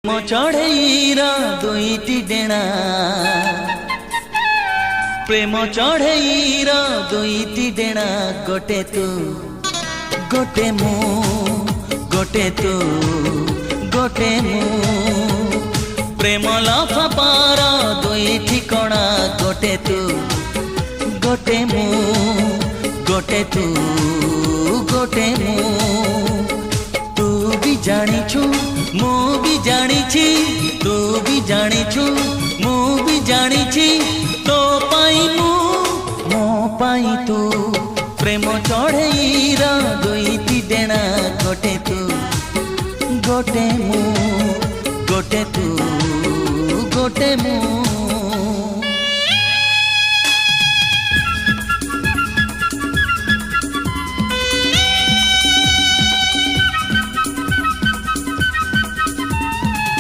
ମୋ ଚଢ଼େଇର ଦୁଇଟି ଡେଣା, ପ୍ରେମ ଚଢ଼େଇର ଦୁଇଟି ଡେଣା, ଗୋଟେ ତୁ ଗୋଟେ ମୁଁ, ଗୋଟେ ତୁ ଗୋଟେ ମୁଁ। ପ୍ରେମ ଲଫାପାର ଦୁଇଟି କଣା, ଗୋଟେ ତୁ ଗୋଟେ ମୁଁ, ଗୋଟେ ତୁ ଗୋଟେ ମୁଁ। ତୁ ବି ଜାଣିଛୁ ମୁଁ ବି ଜାଣିଛି, ତୁ ବି ଜାଣିଛୁ ମୁଁ ବି ଜାଣିଛି, ତୋ ପାଇଁ ମୁଁ ମୋ ପାଇଁ ତୁ। ପ୍ରେମ ଚଢ଼େଇର ଦୁଇଟି ଡେଣା, ଗୋଟେ ତୁ ଗୋଟେ ମୁଁ, ଗୋଟେ ତୁ ଗୋଟେ ମୁଁ।